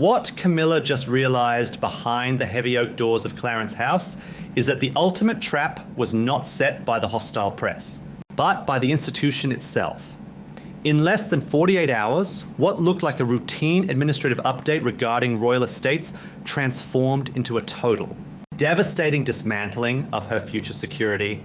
What Camilla just realized behind the heavy oak doors of Clarence's house is that the ultimate trap was not set by the hostile press, but by the institution itself. In less than 48 hours, what looked like a routine administrative update regarding royal estates transformed into a total, devastating dismantling of her future security,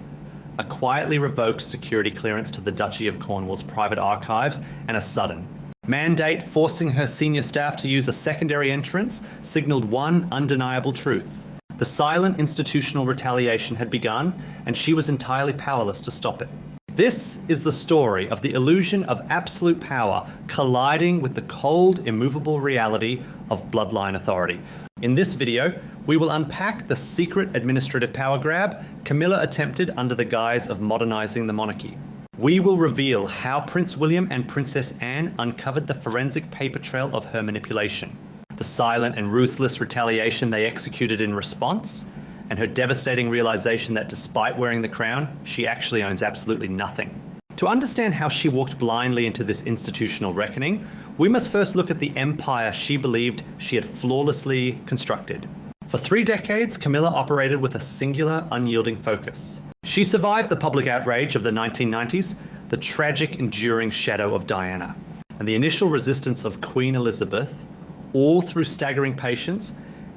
a quietly revoked security clearance to the Duchy of Cornwall's private archives, and a sudden mandate forcing her senior staff to use a secondary entrance signaled one undeniable truth. The silent institutional retaliation had begun, and she was entirely powerless to stop it. This is the story of the illusion of absolute power colliding with the cold, immovable reality of bloodline authority. In this video, we will unpack the secret administrative power grab Camilla attempted under the guise of modernizing the monarchy. We will reveal how Prince William and Princess Anne uncovered the forensic paper trail of her manipulation, the silent and ruthless retaliation they executed in response, and her devastating realization that despite wearing the crown, she actually owns absolutely nothing. To understand how she walked blindly into this institutional reckoning, we must first look at the empire she believed she had flawlessly constructed. For 3 decades, Camilla operated with a singular, unyielding focus. She survived the public outrage of the 1990s, the tragic, enduring shadow of Diana, and the initial resistance of Queen Elizabeth, all through staggering patience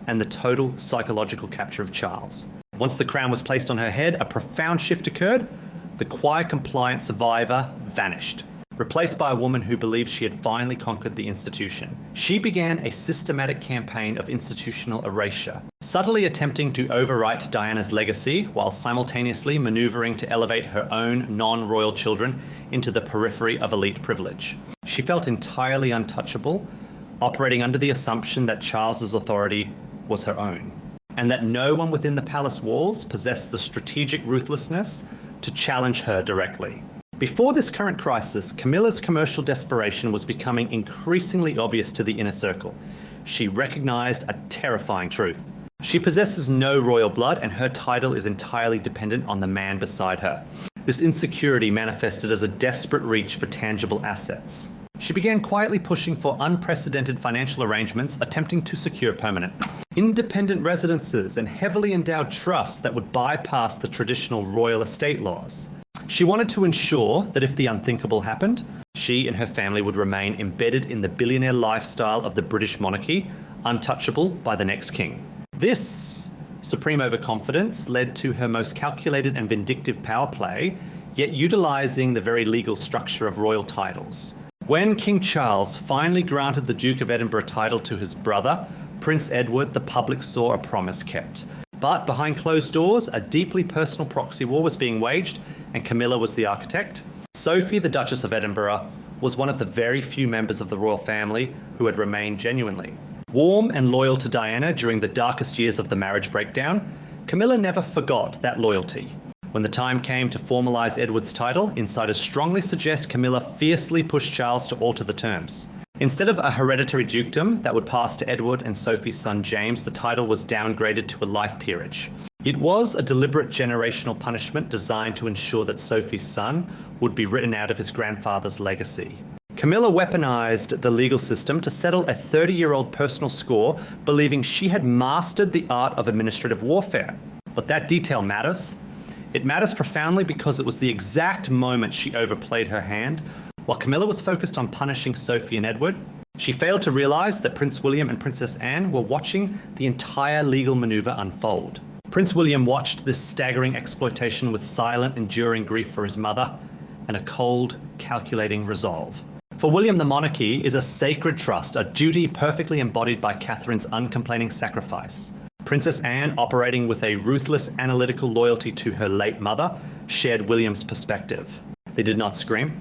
and the total psychological capture of Charles. Once the crown was placed on her head, a profound shift occurred. The quiet, compliant survivor vanished, replaced by a woman who believed she had finally conquered the institution. She began a systematic campaign of institutional erasure, subtly attempting to overwrite Diana's legacy while simultaneously maneuvering to elevate her own non-royal children into the periphery of elite privilege. She felt entirely untouchable, operating under the assumption that Charles's authority was her own, and that no one within the palace walls possessed the strategic ruthlessness to challenge her directly. Before this current crisis, Camilla's commercial desperation was becoming increasingly obvious to the inner circle. She recognized a terrifying truth. She possesses no royal blood, and her title is entirely dependent on the man beside her. This insecurity manifested as a desperate reach for tangible assets. She began quietly pushing for unprecedented financial arrangements, attempting to secure permanent independent residences and heavily endowed trusts that would bypass the traditional royal estate laws. She wanted to ensure that if the unthinkable happened, she and her family would remain embedded in the billionaire lifestyle of the British monarchy, untouchable by the next king. This supreme overconfidence led to her most calculated and vindictive power play, yet utilizing the very legal structure of royal titles. When King Charles finally granted the Duke of Edinburgh title to his brother, Prince Edward, the public saw a promise kept. But behind closed doors, a deeply personal proxy war was being waged, and Camilla was the architect. Sophie, the Duchess of Edinburgh, was one of the very few members of the royal family who had remained genuinely warm and loyal to Diana during the darkest years of the marriage breakdown. Camilla never forgot that loyalty. When the time came to formalize Edward's title, insiders strongly suggest Camilla fiercely pushed Charles to alter the terms. Instead of a hereditary dukedom that would pass to Edward and Sophie's son James, the title was downgraded to a life peerage. It was a deliberate generational punishment designed to ensure that Sophie's son would be written out of his grandfather's legacy. Camilla weaponized the legal system to settle a 30-year-old personal score, believing she had mastered the art of administrative warfare. But that detail matters. It matters profoundly because it was the exact moment she overplayed her hand. While Camilla was focused on punishing Sophie and Edward, she failed to realize that Prince William and Princess Anne were watching the entire legal maneuver unfold. Prince William watched this staggering exploitation with silent, enduring grief for his mother and a cold, calculating resolve. For William, the monarchy is a sacred trust, a duty perfectly embodied by Catherine's uncomplaining sacrifice. Princess Anne, operating with a ruthless, analytical loyalty to her late mother, shared William's perspective. They did not scream.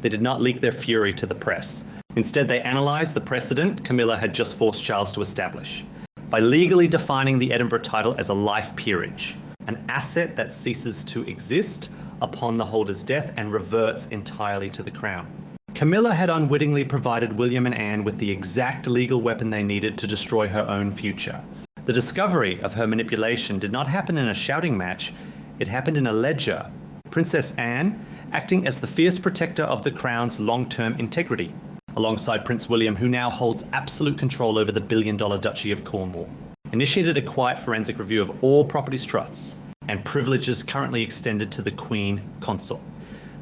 They did not leak their fury to the press. Instead, they analysed the precedent Camilla had just forced Charles to establish by legally defining the Edinburgh title as a life peerage, an asset that ceases to exist upon the holder's death and reverts entirely to the crown. Camilla had unwittingly provided William and Anne with the exact legal weapon they needed to destroy her own future. The discovery of her manipulation did not happen in a shouting match, it happened in a ledger. Princess Anne acting as the fierce protector of the crown's long-term integrity. alongside Prince William, who now holds absolute control over the billion-dollar Duchy of Cornwall, initiated a quiet forensic review of all properties trusts and privileges currently extended to the Queen Consort.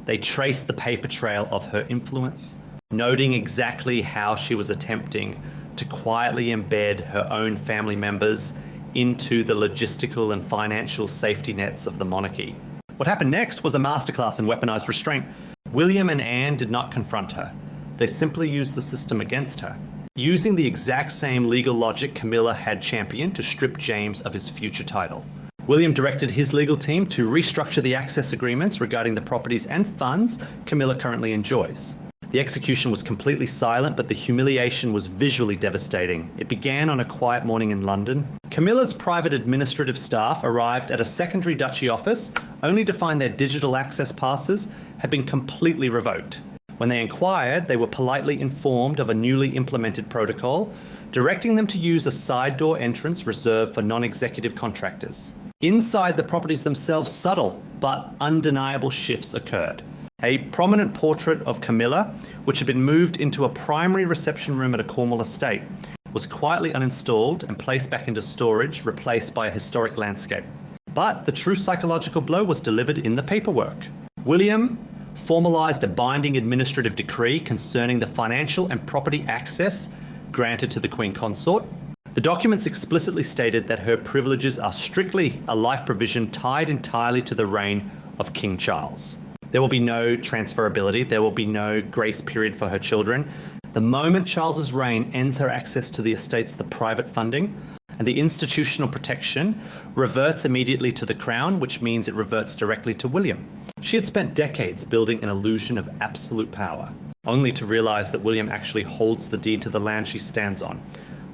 They traced the paper trail of her influence, noting exactly how she was attempting to quietly embed her own family members into the logistical and financial safety nets of the monarchy. What happened next was a masterclass in weaponized restraint. William and Anne did not confront her. They simply used the system against her, using the exact same legal logic Camilla had championed to strip James of his future title. William directed his legal team to restructure the access agreements regarding the properties and funds Camilla currently enjoys. The execution was completely silent, but the humiliation was visually devastating. It began on a quiet morning in London. Camilla's private administrative staff arrived at a secondary duchy office only to find their digital access passes had been completely revoked. When they inquired, they were politely informed of a newly implemented protocol, directing them to use a side door entrance reserved for non-executive contractors. Inside the properties themselves, subtle but undeniable shifts occurred. A prominent portrait of Camilla, which had been moved into a primary reception room at a Cornwall estate, was quietly uninstalled and placed back into storage, replaced by a historic landscape. But the true psychological blow was delivered in the paperwork. William formalized a binding administrative decree concerning the financial and property access granted to the Queen Consort. The documents explicitly stated that her privileges are strictly a life provision tied entirely to the reign of King Charles. There will be no transferability, there will be no grace period for her children. The moment Charles's reign ends her access to the estate's the private funding, and the institutional protection reverts immediately to the crown, which means it reverts directly to William. She had spent decades building an illusion of absolute power, only to realize that William actually holds the deed to the land she stands on.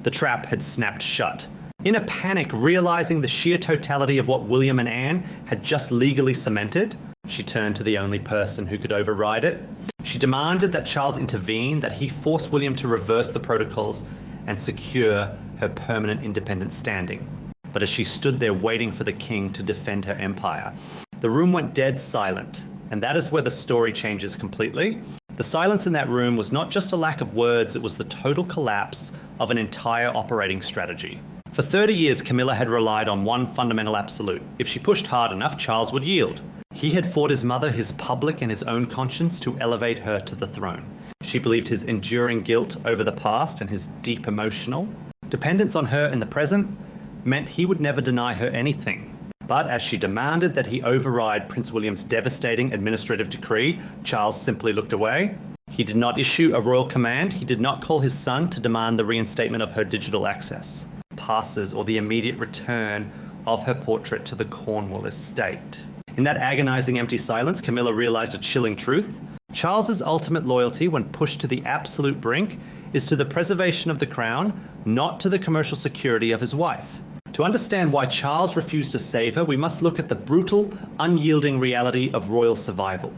The trap had snapped shut. In a panic, realizing the sheer totality of what William and Anne had just legally cemented, she turned to the only person who could override it. She demanded that Charles intervene, that he force William to reverse the protocols and secure her permanent independent standing. But as she stood there waiting for the king to defend her empire, the room went dead silent, and that is where the story changes completely. The silence in that room was not just a lack of words, it was the total collapse of an entire operating strategy. For 30 years, Camilla had relied on one fundamental absolute. If she pushed hard enough, Charles would yield. He had fought his mother, his public, and his own conscience to elevate her to the throne. She believed his enduring guilt over the past and his deep emotional dependence on her in the present meant he would never deny her anything. But as she demanded that he override Prince William's devastating administrative decree, Charles simply looked away. He did not issue a royal command. He did not call his son to demand the reinstatement of her digital access passes or the immediate return of her portrait to the Cornwall estate. In that agonizing empty silence, Camilla realized a chilling truth. Charles's ultimate loyalty, when pushed to the absolute brink, is to the preservation of the crown, not to the commercial security of his wife. To understand why Charles refused to save her, we must look at the brutal, unyielding reality of royal survival.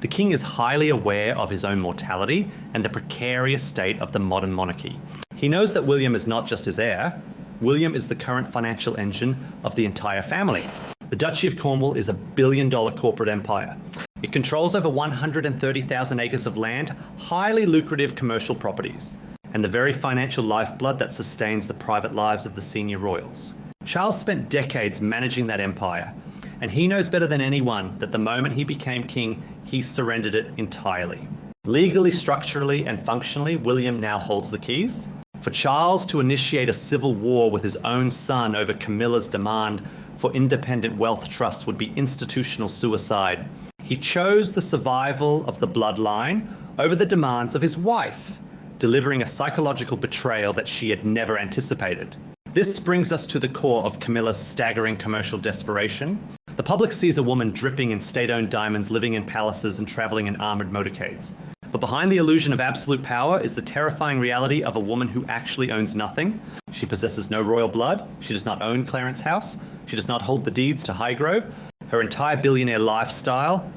The king is highly aware of his own mortality and the precarious state of the modern monarchy. He knows that William is not just his heir. William is the current financial engine of the entire family. The Duchy of Cornwall is a billion-dollar corporate empire. It controls over 130,000 acres of land, highly lucrative commercial properties, and the very financial lifeblood that sustains the private lives of the senior royals. Charles spent decades managing that empire, and he knows better than anyone that the moment he became king, he surrendered it entirely. Legally, structurally, and functionally, William now holds the keys. For Charles to initiate a civil war with his own son over Camilla's demand for independent wealth trusts would be institutional suicide. He chose the survival of the bloodline over the demands of his wife, delivering a psychological betrayal that she had never anticipated. This brings us to the core of Camilla's staggering commercial desperation. The public sees a woman dripping in state-owned diamonds, living in palaces and traveling in armored motorcades. But behind the illusion of absolute power is the terrifying reality of a woman who actually owns nothing. She possesses no royal blood. She does not own Clarence House. She does not hold the deeds to Highgrove. Her entire billionaire lifestyle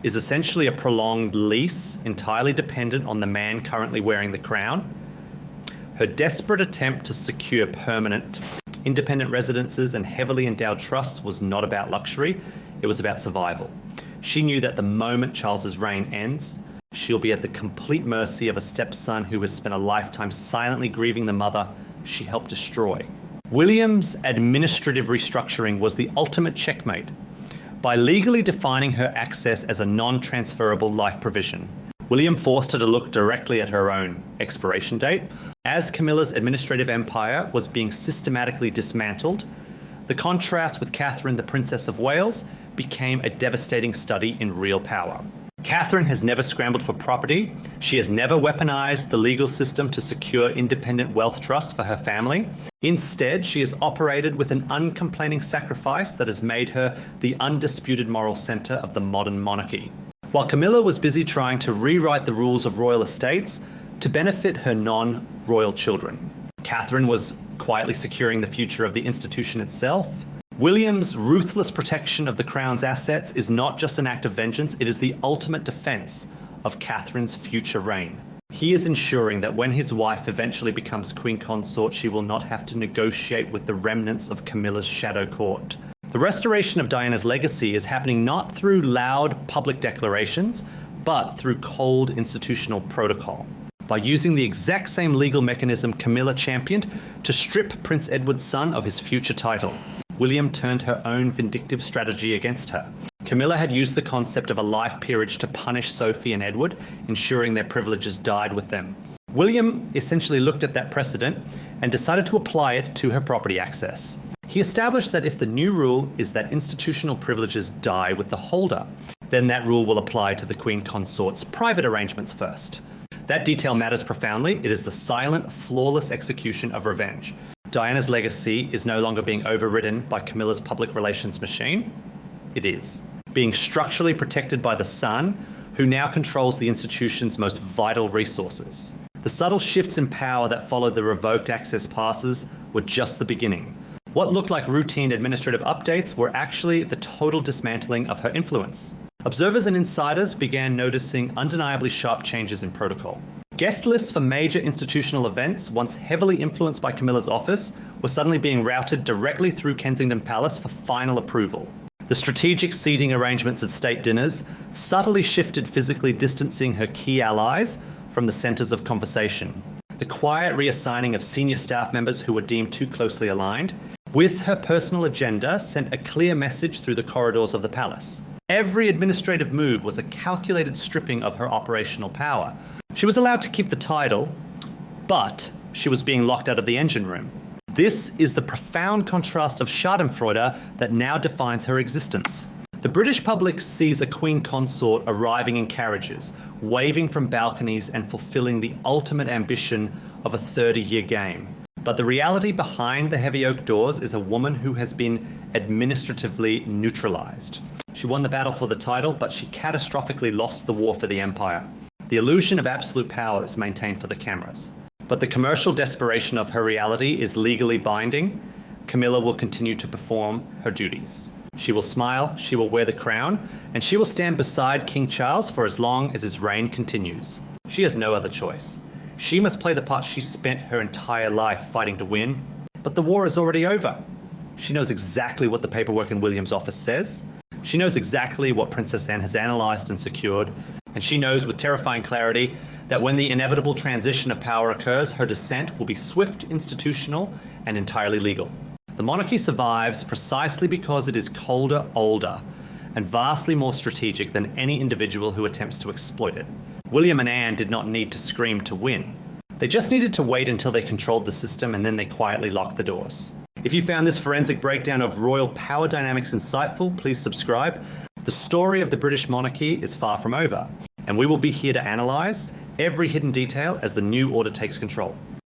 is essentially a prolonged lease, entirely dependent on the man currently wearing the crown. Her desperate attempt to secure permanent, independent residences and heavily endowed trusts was not about luxury, it was about survival. She knew that the moment Charles's reign ends, she'll be at the complete mercy of a stepson who has spent a lifetime silently grieving the mother she helped destroy. William's administrative restructuring was the ultimate checkmate. By legally defining her access as a non-transferable life provision, William forced her to look directly at her own expiration date. As Camilla's administrative empire was being systematically dismantled, the contrast with Catherine, the Princess of Wales, became a devastating study in real power. Catherine has never scrambled for property. She has never weaponized the legal system to secure independent wealth trusts for her family. Instead, she has operated with an uncomplaining sacrifice that has made her the undisputed moral center of the modern monarchy. While Camilla was busy trying to rewrite the rules of royal estates to benefit her non-royal children, Catherine was quietly securing the future of the institution itself. William's ruthless protection of the crown's assets is not just an act of vengeance, it is the ultimate defense of Catherine's future reign. He is ensuring that when his wife eventually becomes queen consort, she will not have to negotiate with the remnants of Camilla's shadow court. The restoration of Diana's legacy is happening not through loud public declarations, but through cold institutional protocol. By using the exact same legal mechanism Camilla championed to strip Prince Edward's son of his future title, William turned her own vindictive strategy against her. Camilla had used the concept of a life peerage to punish Sophie and Edward, ensuring their privileges died with them. William essentially looked at that precedent and decided to apply it to her property access. He established that if the new rule is that institutional privileges die with the holder, then that rule will apply to the queen consort's private arrangements first. That detail matters profoundly. It is the silent, flawless execution of revenge. Diana's legacy is no longer being overridden by Camilla's public relations machine. It is being structurally protected by the son, who now controls the institution's most vital resources. The subtle shifts in power that followed the revoked access passes were just the beginning. What looked like routine administrative updates were actually the total dismantling of her influence. Observers and insiders began noticing undeniably sharp changes in protocol. Guest lists for major institutional events, once heavily influenced by Camilla's office, were suddenly being routed directly through Kensington Palace for final approval. The strategic seating arrangements at state dinners subtly shifted, physically distancing her key allies from the centers of conversation. The quiet reassigning of senior staff members who were deemed too closely aligned with her personal agenda sent a clear message through the corridors of the palace. Every administrative move was a calculated stripping of her operational power. She was allowed to keep the title, but she was being locked out of the engine room. This is the profound contrast of schadenfreude that now defines her existence. The British public sees a queen consort arriving in carriages, waving from balconies and fulfilling the ultimate ambition of a 30-year game. But the reality behind the heavy oak doors is a woman who has been administratively neutralized. She won the battle for the title, but she catastrophically lost the war for the empire. The illusion of absolute power is maintained for the cameras, but the commercial desperation of her reality is legally binding. Camilla will continue to perform her duties. She will smile, she will wear the crown, and she will stand beside King Charles for as long as his reign continues. She has no other choice. She must play the part she spent her entire life fighting to win, but the war is already over. She knows exactly what the paperwork in William's office says. She knows exactly what Princess Anne has analysed and secured, and she knows with terrifying clarity that when the inevitable transition of power occurs, her descent will be swift, institutional, and entirely legal. The monarchy survives precisely because it is colder, older, and vastly more strategic than any individual who attempts to exploit it. William and Anne did not need to scream to win. They just needed to wait until they controlled the system, and then they quietly locked the doors. If you found this forensic breakdown of royal power dynamics insightful, please subscribe. The story of the British monarchy is far from over, and we will be here to analyse every hidden detail as the new order takes control.